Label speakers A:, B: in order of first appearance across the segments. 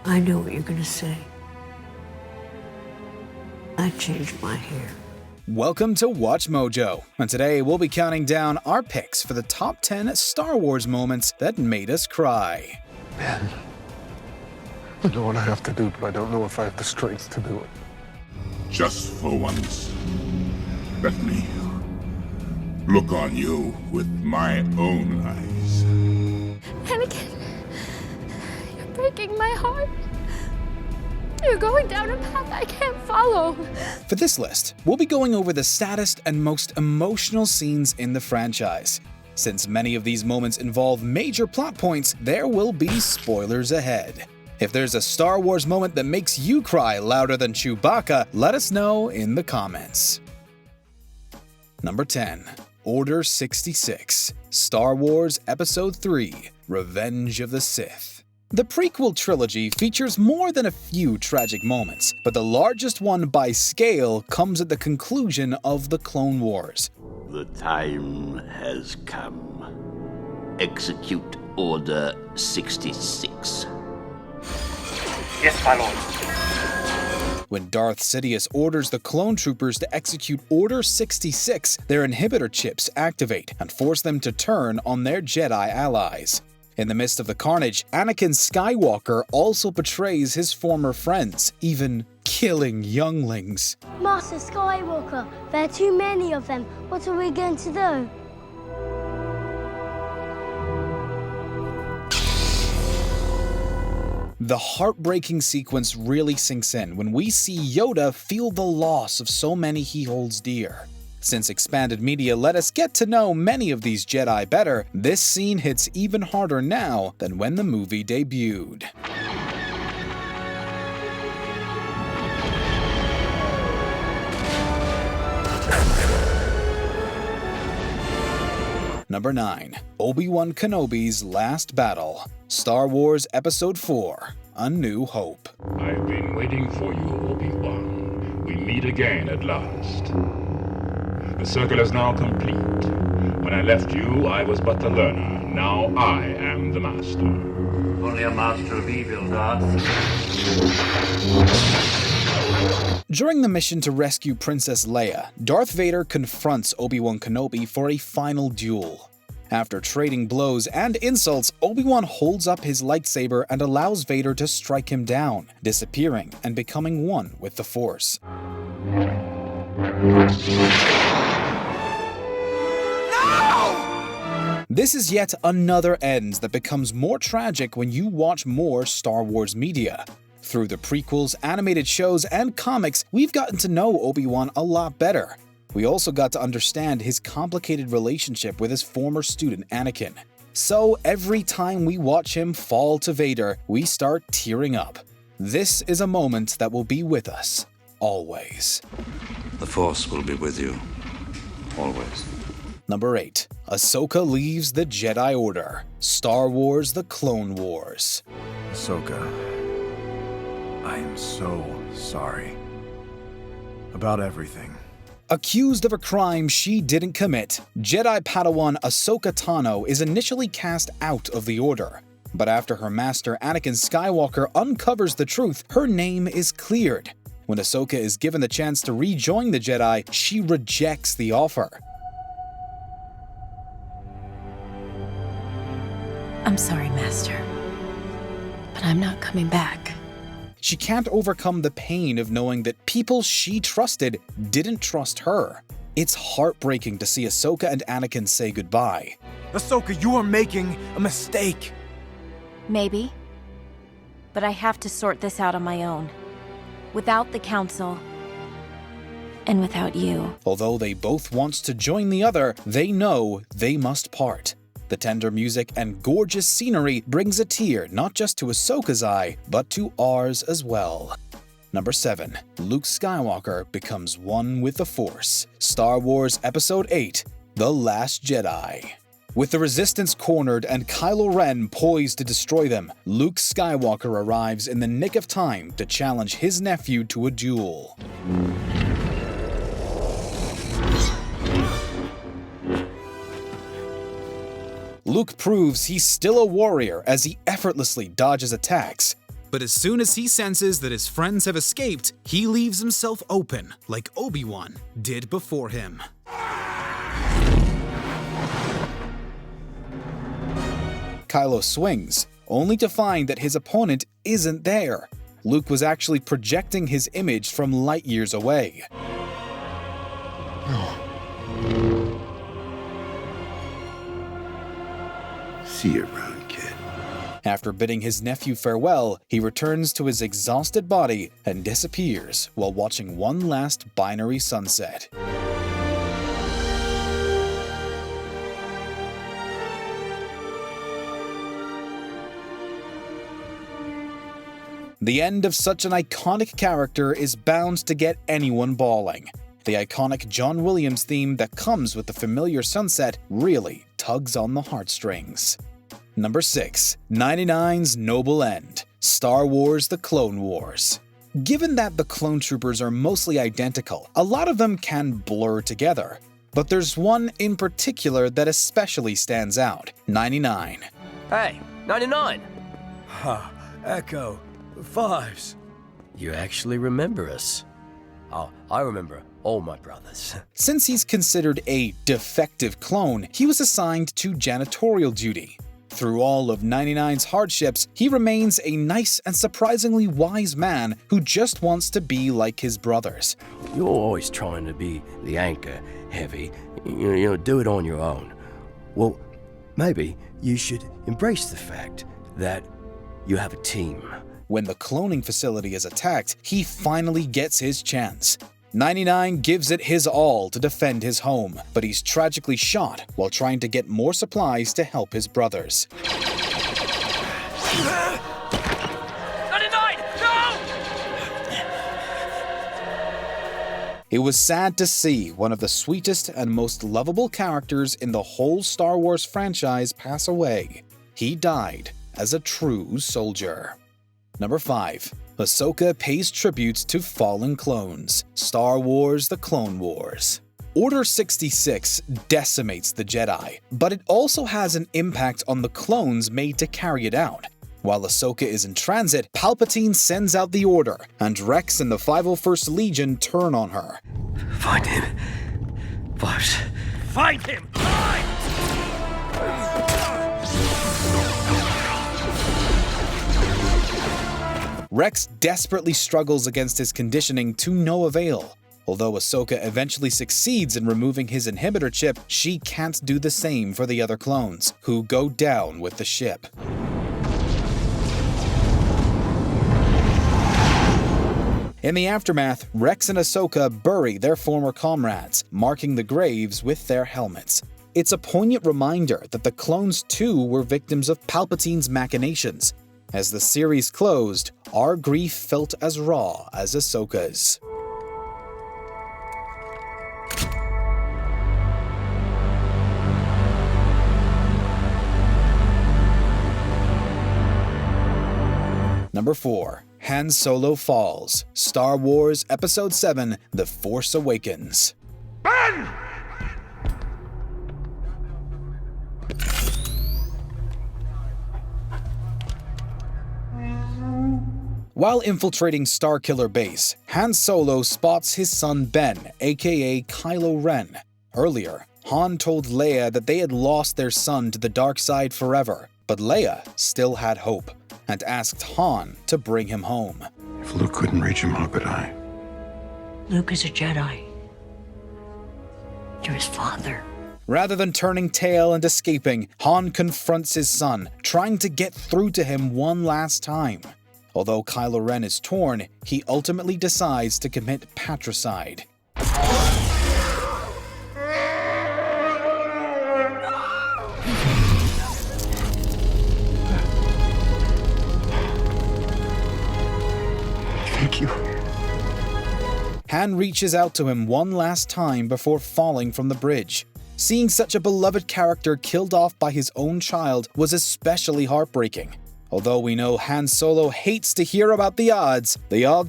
A: I know what you're gonna say. I changed my hair.
B: Welcome to Watch Mojo, and today we'll be counting down our picks for the top 10 Star Wars moments that made us cry.
C: Man, I know what I have to do, but I don't know if I have the strength to do it.
D: Just for once, let me look on you with my own eyes.
E: Anakin, you're breaking my heart. You're going down a path I can't follow.
B: For this list, we'll be going over the saddest and most emotional scenes in the franchise. Since many of these moments involve major plot points, there will be spoilers ahead. If there's a Star Wars moment that makes you cry louder than Chewbacca, let us know in the comments. Number 10. Order 66, Star Wars Episode 3, Revenge of the Sith. The prequel trilogy features more than a few tragic moments, but the largest one by scale comes at the conclusion of the Clone Wars.
F: The time has come. Execute Order 66.
G: Yes, my lord.
B: When Darth Sidious orders the clone troopers to execute Order 66, their inhibitor chips activate and force them to turn on their Jedi allies. In the midst of the carnage, Anakin Skywalker also betrays his former friends, even killing younglings.
H: Master Skywalker, there are too many of them. What are we going to do?
B: The heartbreaking sequence really sinks in when we see Yoda feel the loss of so many he holds dear. Since expanded media let us get to know many of these Jedi better, this scene hits even harder now than when the movie debuted. Number 9. Obi-Wan Kenobi's Last Battle, Star Wars Episode 4, A New Hope.
D: I've been waiting for you, Obi-Wan. We meet again at last. The circle is now complete. When I left you, I was but the learner. Now I am the master.
G: Only a master of evil, Darth.
B: During the mission to rescue Princess Leia, Darth Vader confronts Obi-Wan Kenobi for a final duel. After trading blows and insults, Obi-Wan holds up his lightsaber and allows Vader to strike him down, disappearing and becoming one with the Force. This is yet another end that becomes more tragic when you watch more Star Wars media. Through the prequels, animated shows, and comics, we've gotten to know Obi-Wan a lot better. We also got to understand his complicated relationship with his former student Anakin. So every time we watch him fall to Vader, we start tearing up. This is a moment that will be with us, always.
I: The Force will be with you, always.
B: Number 8. Ahsoka leaves the Jedi Order, Star Wars The Clone Wars.
J: Ahsoka, I am so sorry about everything.
B: Accused of a crime she didn't commit, Jedi Padawan Ahsoka Tano is initially cast out of the Order. But after her master Anakin Skywalker uncovers the truth, her name is cleared. When Ahsoka is given the chance to rejoin the Jedi, she rejects the offer.
E: I'm sorry, Master, but I'm not coming back.
B: She can't overcome the pain of knowing that people she trusted didn't trust her. It's heartbreaking to see Ahsoka and Anakin say goodbye.
J: Ahsoka, you are making a mistake.
K: Maybe. But I have to sort this out on my own. Without the Council. And without you.
B: Although they both want to join the other, they know they must part. The tender music and gorgeous scenery brings a tear not just to Ahsoka's eye, but to ours as well. Number 7. Luke Skywalker becomes one with the Force. Star Wars Episode 8, The Last Jedi. With the Resistance cornered and Kylo Ren poised to destroy them, Luke Skywalker arrives in the nick of time to challenge his nephew to a duel. Luke proves he's still a warrior as he effortlessly dodges attacks. But as soon as he senses that his friends have escaped, he leaves himself open, like Obi-Wan did before him. Kylo swings, only to find that his opponent isn't there. Luke was actually projecting his image from light years away.
L: See you around, kid.
B: After bidding his nephew farewell, he returns to his exhausted body and disappears while watching one last binary sunset. The end of such an iconic character is bound to get anyone bawling. The iconic John Williams theme that comes with the familiar sunset really tugs on the heartstrings. Number 6. 99's Noble End, Star Wars: The Clone Wars. Given that the clone troopers are mostly identical, a lot of them can blur together. But there's one in particular that especially stands out: 99.
M: Hey, 99!
N: Ha, Echo. Fives.
M: You actually remember us. Oh, I remember all my brothers.
B: Since he's considered a defective clone, he was assigned to janitorial duty. Through all of 99's hardships, he remains a nice and surprisingly wise man who just wants to be like his brothers.
M: You're always trying to be the anchor, Heavy. You know, do it on your own. Well, maybe you should embrace the fact that you have a team.
B: When the cloning facility is attacked, he finally gets his chance. 99 gives it his all to defend his home, but he's tragically shot while trying to get more supplies to help his brothers.
M: 99! No!
B: It was sad to see one of the sweetest and most lovable characters in the whole Star Wars franchise pass away. He died as a true soldier. Number 5. Ahsoka pays tributes to fallen clones. Star Wars: The Clone Wars. Order 66 decimates the Jedi, but it also has an impact on the clones made to carry it out. While Ahsoka is in transit, Palpatine sends out the order, and Rex and the 501st Legion turn on her.
M: Find him. Fives. Find him! Find!
B: Rex desperately struggles against his conditioning to no avail. Although Ahsoka eventually succeeds in removing his inhibitor chip, she can't do the same for the other clones, who go down with the ship. In the aftermath, Rex and Ahsoka bury their former comrades, marking the graves with their helmets. It's a poignant reminder that the clones too were victims of Palpatine's machinations. As the series closed, our grief felt as raw as Ahsoka's. Number 4. Han Solo falls. Star Wars Episode 7: The Force Awakens. Ben! While infiltrating Starkiller Base, Han Solo spots his son Ben, aka Kylo Ren. Earlier, Han told Leia that they had lost their son to the dark side forever, but Leia still had hope, and asked Han to bring him home.
L: If Luke couldn't reach him, how could I?
A: Luke is a Jedi. You're his father.
B: Rather than turning tail and escaping, Han confronts his son, trying to get through to him one last time. Although Kylo Ren is torn, he ultimately decides to commit patricide.
L: Thank you.
B: Han reaches out to him one last time before falling from the bridge. Seeing such a beloved character killed off by his own child was especially heartbreaking. Although we know Han Solo hates to hear about the odds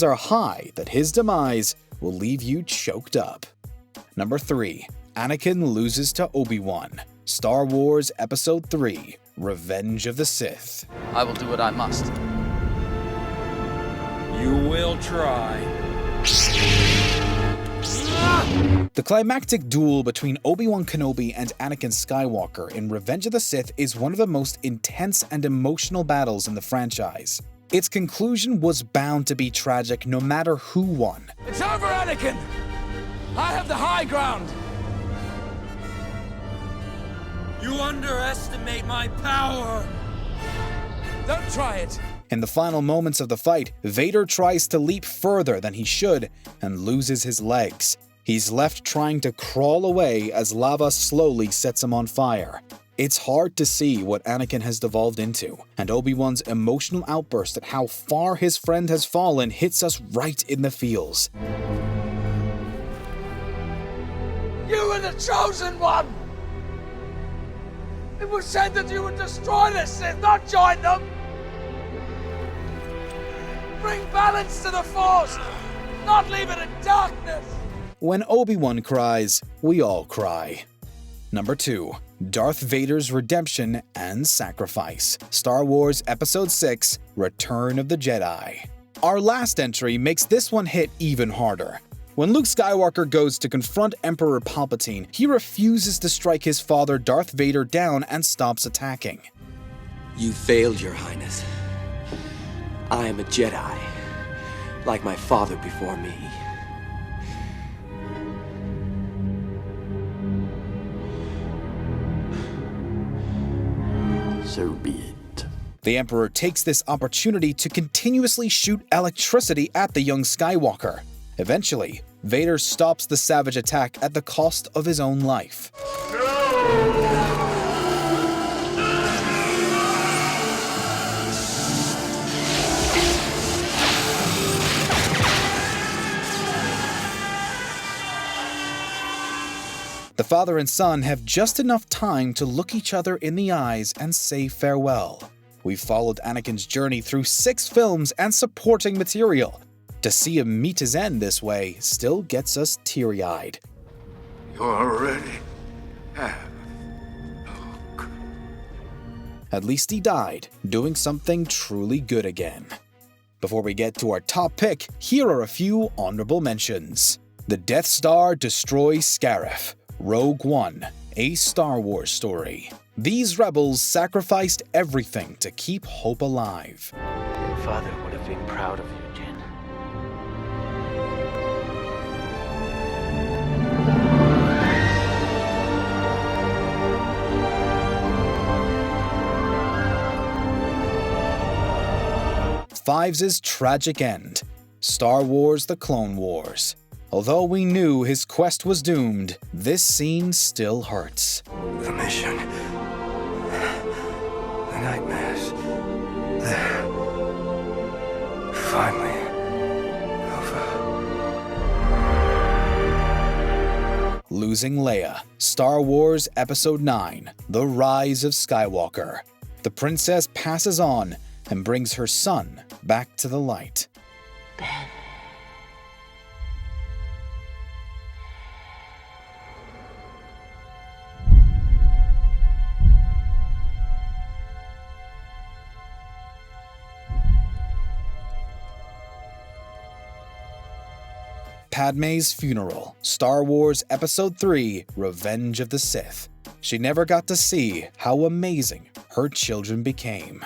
B: are high that his demise will leave you choked up. Number 3. Anakin loses to Obi-Wan. Star Wars Episode 3: Revenge of the Sith.
O: I will do what I must.
N: You will try.
B: The climactic duel between Obi-Wan Kenobi and Anakin Skywalker in Revenge of the Sith is one of the most intense and emotional battles in the franchise. Its conclusion was bound to be tragic no matter who won.
N: It's over, Anakin! I have the high ground! You underestimate my power! Don't try it!
B: In the final moments of the fight, Vader tries to leap further than he should and loses his legs. He's left trying to crawl away as lava slowly sets him on fire. It's hard to see what Anakin has devolved into, and Obi-Wan's emotional outburst at how far his friend has fallen hits us right in the feels.
N: You were the chosen one! It was said that you would destroy the Sith, not join them! Bring balance to the Force, not leave it in darkness!
B: When Obi-Wan cries, we all cry. Number 2. Darth Vader's Redemption and Sacrifice. Star Wars Episode 6, Return of the Jedi. Our last entry makes this one hit even harder. When Luke Skywalker goes to confront Emperor Palpatine, he refuses to strike his father Darth Vader down and stops attacking.
O: You failed, Your Highness. I am a Jedi, like my father before me.
F: So be it.
B: The Emperor takes this opportunity to continuously shoot electricity at the young Skywalker. Eventually, Vader stops the savage attack at the cost of his own life. The father and son have just enough time to look each other in the eyes and say farewell. We've followed Anakin's journey through 6 films and supporting material. To see him meet his end this way still gets us teary-eyed.
L: You already have.
B: At least he died, doing something truly good again. Before we get to our top pick, here are a few honorable mentions. The Death Star destroys Scarif. Rogue One, a Star Wars story. These rebels sacrificed everything to keep hope alive.
G: Your father would have been proud of you, Jin.
B: Fives' tragic end. Star Wars: The Clone Wars. Although we knew his quest was doomed, this scene still hurts.
N: The mission. The nightmares. They're finally over.
B: Losing Leia. Star Wars Episode 9, The Rise of Skywalker. The princess passes on and brings her son back to the light. Padme's funeral. Star Wars Episode 3, Revenge of the Sith. She never got to see how amazing her children became.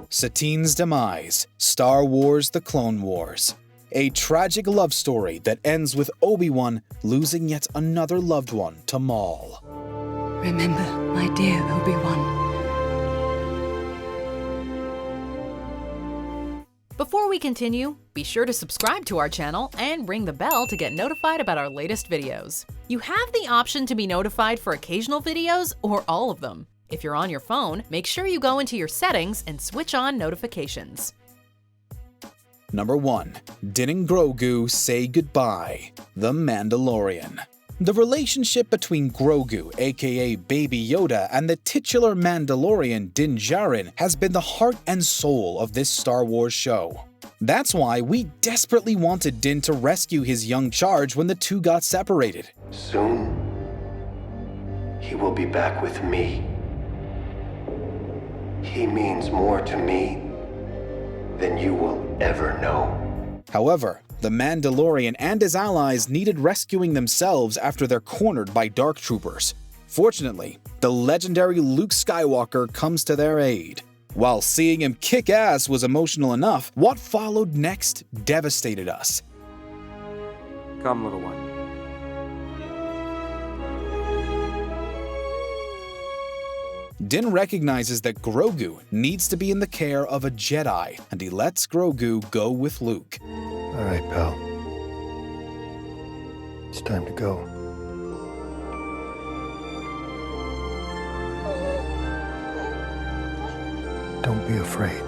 B: Satine's demise. Star Wars: The Clone Wars. A tragic love story that ends with Obi-Wan losing yet another loved one to Maul.
A: Remember, my dear Obi-Wan.
P: Before we continue, be sure to subscribe to our channel and ring the bell to get notified about our latest videos. You have the option to be notified for occasional videos or all of them. If you're on your phone, make sure you go into your settings and switch on notifications.
B: Number 1. Din and Grogu say goodbye. The Mandalorian. The relationship between Grogu, aka Baby Yoda, and the titular Mandalorian Din Djarin has been the heart and soul of this Star Wars show. That's why we desperately wanted Din to rescue his young charge when the two got separated.
Q: Soon, he will be back with me. He means more to me than you will ever know.
B: However, the Mandalorian and his allies needed rescuing themselves after they're cornered by Dark Troopers. Fortunately, the legendary Luke Skywalker comes to their aid. While seeing him kick ass was emotional enough, what followed next devastated us.
R: Come, little one.
B: Din recognizes that Grogu needs to be in the care of a Jedi, and he lets Grogu go with Luke.
Q: All right, pal. It's time to go. Don't be afraid.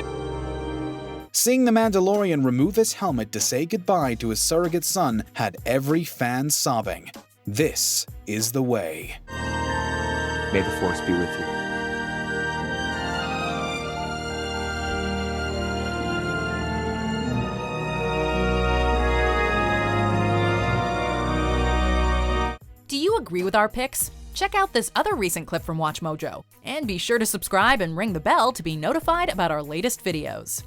B: Seeing the Mandalorian remove his helmet to say goodbye to his surrogate son had every fan sobbing. This is the way.
R: May the Force be with you.
P: Do you agree with our picks? Check out this other recent clip from WatchMojo, and be sure to subscribe and ring the bell to be notified about our latest videos.